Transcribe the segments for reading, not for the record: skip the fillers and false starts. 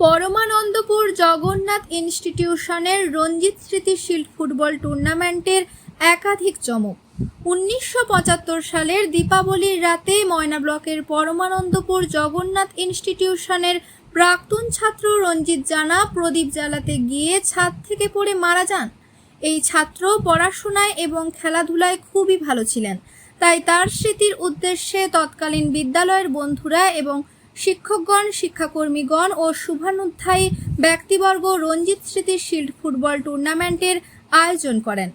পরমানন্দপুর জগন্নাথ ইনস্টিটিউশনের রঞ্জিত স্মৃতি shield football টুর্নামেন্টের একাধিক চমক। 1975 সালের দীপাবলির রাতে ময়না ব্লকের পরমানন্দপুর জগন্নাথ ইনস্টিটিউশনের প্রাক্তন ছাত্র রঞ্জিত জানা প্রদীপ জ্বালাতে গিয়ে ছাদ থেকে পড়ে মারা যান। এই ছাত্র পড়াশোনায় এবং খেলাধুলায় খুবই ভালো ছিলেন, তাই তার স্মৃতির উদ্দেশ্যে তৎকালীন বিদ্যালয়ের বন্ধুরা এবং শিক্ষকগণ, শিক্ষাকর্মীগণ ও শুভানুধ্যায়ী ব্যক্তিবর্গ রঞ্জিত স্মৃতি শিল্ড ফুটবল টুর্নামেন্টের আয়োজন করেন।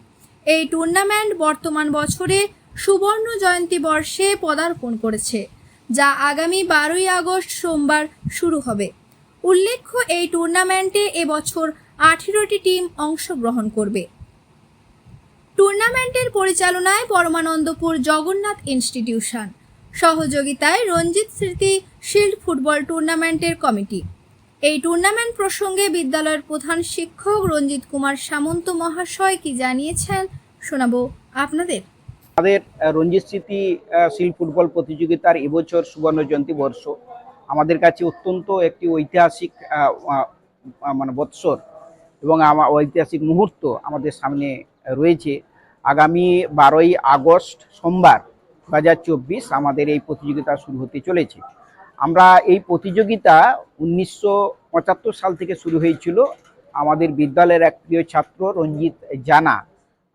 এই টুর্নামেন্ট বর্তমান বছরে সুবর্ণ জয়ন্তী বর্ষে পদার্পণ করেছে, যা আগামী 12ই আগস্ট সোমবার শুরু হবে। উল্লেখ্য, এই টুর্নামেন্টে এবছর 18টি টিম অংশগ্রহণ করবে। টুর্নামেন্টের পরিচালনায় পরমানন্দপুর জগন্নাথ ইনস্টিটিউশন, সহযোগিতায় রঞ্জিত স্মৃতি শিল্ড ফুটবল টুর্নামেন্টের কমিটি। এই টুর্নামেন্ট প্রসঙ্গে বিদ্যালয়ের প্রধান শিক্ষক রঞ্জিত কুমার সামন্ত মহাশয় কি জানিয়েছেন শোনাবো আপনাদের। আমাদের রঞ্জিত স্মৃতি শিল্ড ফুটবল প্রতিযোগিতার এবছর সুবর্ণ জয়ন্তী বর্ষ আমাদের কাছে অত্যন্ত একটি ঐতিহাসিক বৎসর এবং ঐতিহাসিক মুহূর্ত আমাদের সামনে রয়েছে। আগামী 12ই আগস্ট সোমবার 2024 আমাদের এই প্রতিযোগিতা শুরু হতে চলেছে। আমরা এই প্রতিযোগিতা 1975 সাল থেকে শুরু হয়েছিল। আমাদের বিদ্যালয়ের এক প্রিয় ছাত্র রঞ্জিত জানা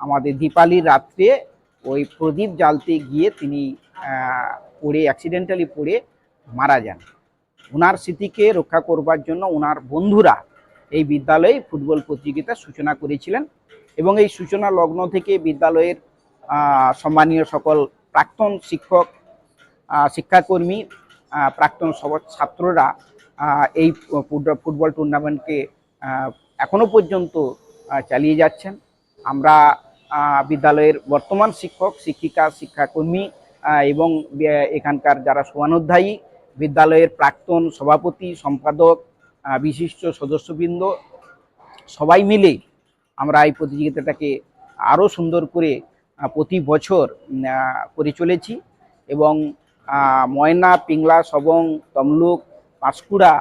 আমাদের দীপাবলির রাত্রে ওই প্রদীপ জ্বালতে গিয়ে তিনি অ্যাক্সিডেন্টালি পড়ে মারা যান। ওনার স্মৃতিকে রক্ষা করবার জন্য ওনার বন্ধুরা এই বিদ্যালয়ে ফুটবল প্রতিযোগিতার সূচনা করেছিলেন এবং এই সূচনা লগ্ন থেকে বিদ্যালয়ের সম্মানীয় সকল প্রাক্তন শিক্ষক, শিক্ষাকর্মী, প্রাক্তন ছাত্ররা এই ফুটবল টুর্নামেন্টকে এখনো পর্যন্ত চালিয়ে যাচ্ছেন। আমরা বিদ্যালয়ের বর্তমান শিক্ষক, শিক্ষিকা, শিক্ষাকর্মী এবং এখানকার যারা শুভানুধ্যায়ী, বিদ্যালয়ের প্রাক্তন সভাপতি, সম্পাদক, বিশিষ্ট সদস্যবৃন্দ সবাই মিলে আমরা এই প্রতিযোগিতাটাকে আরও সুন্দর করে প্রতি বছর করে চলেছি এবং ময়না, পিংলা, সবং, তমলুক, পাঁশকুড়া,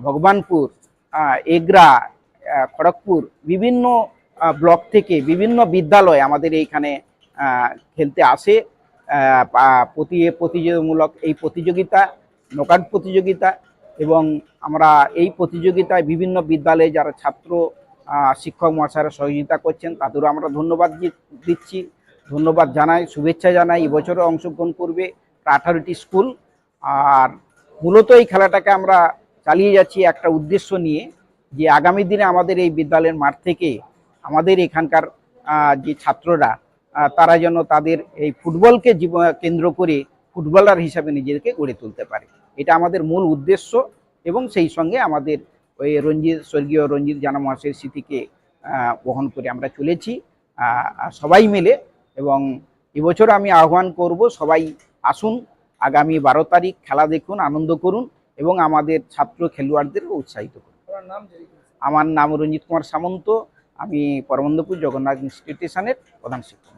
ভগবানপুর, এগরা, খড়গপুর বিভিন্ন ব্লক থেকে বিভিন্ন বিদ্যালয় আমাদের এইখানে খেলতে আসে। প্রতিযোগিতামূলক এই প্রতিযোগিতা নকআউট প্রতিযোগিতা এবং আমরা এই প্রতিযোগিতায় বিভিন্ন বিদ্যালয়ে যারা ছাত্র, শিক্ষক মহাশয়রা সহযোগিতা করছেন তাদেরও আমরা ধন্যবাদ দিচ্ছি, ধন্যবাদ জানাই, শুভেচ্ছা জানাই। এবছরও অংশগ্রহণ করবে 18টি স্কুল। আর মূলত এই খেলাটাকে আমরা চালিয়ে যাচ্ছি একটা উদ্দেশ্য নিয়ে, যে আগামী দিনে আমাদের এই বিদ্যালয়ের মাঠ থেকে আমাদের এখানকার যে ছাত্ররা তারা যেন তাদের এই ফুটবলকে কেন্দ্র করে ফুটবলার হিসাবে নিজেদেরকে গড়ে তুলতে পারে, এটা আমাদের মূল উদ্দেশ্য। এবং সেই সঙ্গে আমাদের ওই স্বর্গীয় রঞ্জিত জানা মহাশয়ের স্মৃতিকে বহন করে আমরা চলেছি সবাই মিলে। এবং এবছর আমি আহ্বান করব, সবাই আসুন, আগামী 12 তারিখ খেলা দেখুন, আনন্দ করুন এবং আমাদের ছাত্র খেলোয়াড়দেরকে উৎসাহিত করুন। আমার নাম রঞ্জিত কুমার সামন্ত, আমি পরমানন্দপুর জগন্নাথ ইনস্টিটিউশনের প্রধান শিক্ষক।